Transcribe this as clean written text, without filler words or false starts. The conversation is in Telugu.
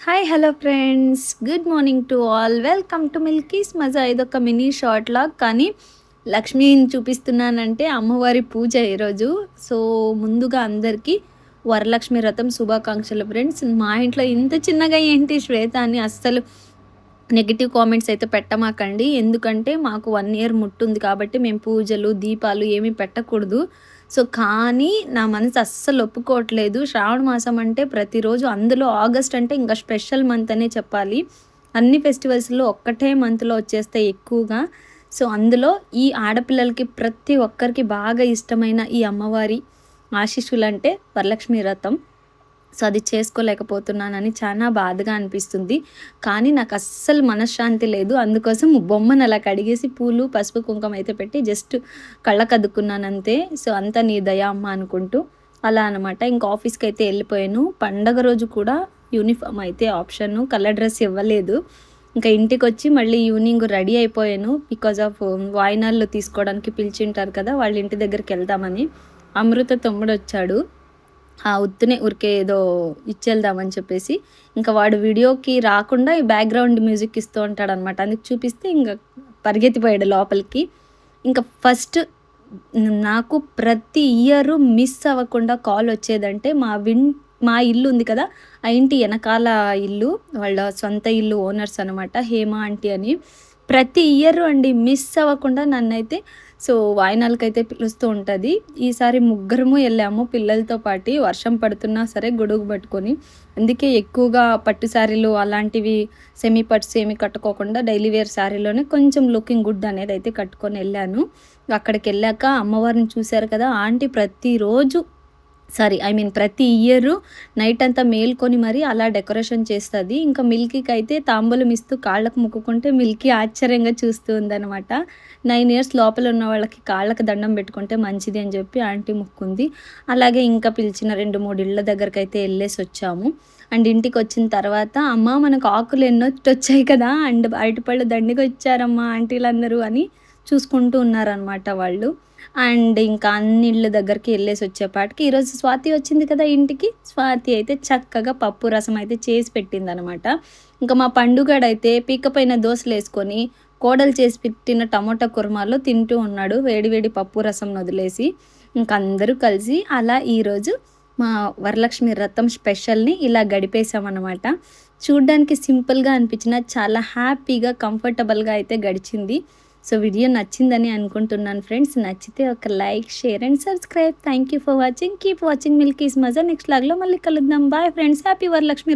Hi hello friends, good morning to all. Welcome to మిల్కీస్ మజా. ఇదొక మినీ షార్ట్ లాగ్, కానీ లక్ష్మీని చూపిస్తున్నానంటే అమ్మవారి పూజ ఈరోజు. సో ముందుగా అందరికీ వరలక్ష్మి వ్రతం శుభాకాంక్షలు ఫ్రెండ్స్. మా ఇంట్లో ఇంత చిన్నగా ఏంటి శ్వేత అని అస్సలు నెగిటివ్ కామెంట్స్ అయితే పెట్టమాకండి. ఎందుకంటే మాకు 1 ఇయర్ ముట్టుంది కాబట్టి మేము పూజలు దీపాలు ఏమీ పెట్టకూడదు. సో కానీ నా మనసు అస్సలు ఒప్పుకోవట్లేదు. శ్రావణ మాసం అంటే ప్రతిరోజు, అందులో ఆగస్ట్ అంటే ఇంకా స్పెషల్ మంత్ అనే చెప్పాలి. అన్ని ఫెస్టివల్స్లో ఒక్కటే మంత్లో వచ్చేస్తాయి ఎక్కువగా. సో అందులో ఈ ఆడపిల్లలకి ప్రతి ఒక్కరికి బాగా ఇష్టమైన ఈ అమ్మవారి ఆశీస్సులు అంటే వరలక్ష్మి వ్రతం. సో అది చేసుకోలేకపోతున్నానని చాలా బాధగా అనిపిస్తుంది. కానీ నాకు అస్సలు మనశ్శాంతి లేదు. అందుకోసం బొమ్మను అలా కడిగేసి పూలు పసుపు కుంకుమ అయితే పెట్టి జస్ట్ కళ్ళకద్దుకున్నాను అంతే. సో అంతా నీ దయ అమ్మ అనుకుంటూ అలా అనమాట. ఇంకా ఆఫీస్కి అయితే వెళ్ళిపోయాను. పండగ రోజు కూడా యూనిఫామ్ అయితే ఆప్షన్, కలర్ డ్రెస్ ఇవ్వలేదు. ఇంకా ఇంటికి వచ్చి మళ్ళీ ఈవినింగ్ రెడీ అయిపోయాను. బికాజ్ ఆఫ్ వాయినాలు తీసుకోవడానికి పిలిచింటారు కదా, వాళ్ళ ఇంటి దగ్గరికి వెళ్దామని. అమృత తమ్ముడు వచ్చాడు. ఉత్తునే ఊరికే ఏదో ఇచ్చేద్దామని చెప్పేసి, ఇంకా వాడు వీడియోకి రాకుండా ఈ బ్యాక్గ్రౌండ్ మ్యూజిక్ ఇస్తూ ఉంటాడనమాట. అందుకు చూపిస్తే ఇంకా పరిగెత్తిపోయాడు లోపలికి. ఇంకా ఫస్ట్ నాకు ప్రతి ఇయర్ మిస్ అవ్వకుండా కాల్ వచ్చేదంటే మా ఇల్లు ఉంది కదా, ఆ ఇంటి వెనకాల ఇల్లు, వాళ్ళ సొంత ఇల్లు ఓనర్స్ అనమాట, హేమ ఆంటీ అని. ప్రతి ఇయర్ అండి మిస్ అవ్వకుండా నన్నైతే సో వాయినాలకైతే పిలుస్తూ ఉంటుంది. ఈసారి ముగ్గురము వెళ్ళాము పిల్లలతో పాటు, వర్షం పడుతున్నా సరే గొడుగు పట్టుకొని. అందుకే ఎక్కువగా పట్టు శారీలు అలాంటివి సెమీ పట్టు ఏమి కట్టుకోకుండా డైలీ వేర్ శారీలోనే కొంచెం లుకింగ్ గుడ్ అనేది అయితే కట్టుకొని వెళ్ళాను. అక్కడికి వెళ్ళాక అమ్మవారిని చూశారు కదా, ఆంటీ ప్రతి ఇయర్ నైట్ అంతా మేల్కొని మరి అలా డెకరేషన్ చేస్తుంది. ఇంకా మిల్కీకి అయితే తాంబూలం ఇస్తూ కాళ్ళకు మొక్కుకుంటే మిల్కీ ఆశ్చర్యంగా చూస్తూ ఉందనమాట. 9 ఇయర్స్ లోపల ఉన్న వాళ్ళకి కాళ్ళకు దండం పెట్టుకుంటే మంచిది అని చెప్పి ఆంటీ మొక్కుంది. అలాగే ఇంకా పిలిచిన 2-3 ఇళ్ళ దగ్గరికి అయితే వెళ్ళేసి వచ్చాము. అండ్ ఇంటికి వచ్చిన తర్వాత, అమ్మ మనకు ఆకులు ఎన్నొచ్చొచ్చాయి కదా, అండ్ అరటిపళ్ళు దండిగా వచ్చారమ్మా ఆంటీలందరూ అని చూసుకుంటూ ఉన్నారనమాట వాళ్ళు. అండ్ ఇంకా అన్ని ఇళ్ళ దగ్గరికి వెళ్ళేసి వచ్చేపాటికి ఈరోజు స్వాతి వచ్చింది కదా ఇంటికి. స్వాతి అయితే చక్కగా పప్పు రసం అయితే చేసి పెట్టిందనమాట. ఇంకా మా పండుగడైతే పీకపోయిన దోశలు వేసుకొని కోడలు చేసి పెట్టిన టమోటా కుర్మాలో తింటూ ఉన్నాడు, వేడివేడి పప్పు రసం వదిలేసి. ఇంకా అందరూ కలిసి అలా ఈరోజు మా వరలక్ష్మి వ్రతం స్పెషల్ని ఇలా గడిపేశామన్నమాట. చూడ్డానికి సింపుల్గా అనిపించిన చాలా హ్యాపీగా కంఫర్టబుల్గా అయితే గడిచింది. సో వీడియో నచ్చిందని అనుకుంటున్నాను ఫ్రెండ్స్. నచ్చితే ఒక like, share and subscribe. Thank you for watching. Keep watching మిల్కీస్ మజా. నెక్స్ట్ లాగ్లో మళ్ళీ కలుద్దాం. Bye friends. హ్యాపీ వరలక్ష్మి.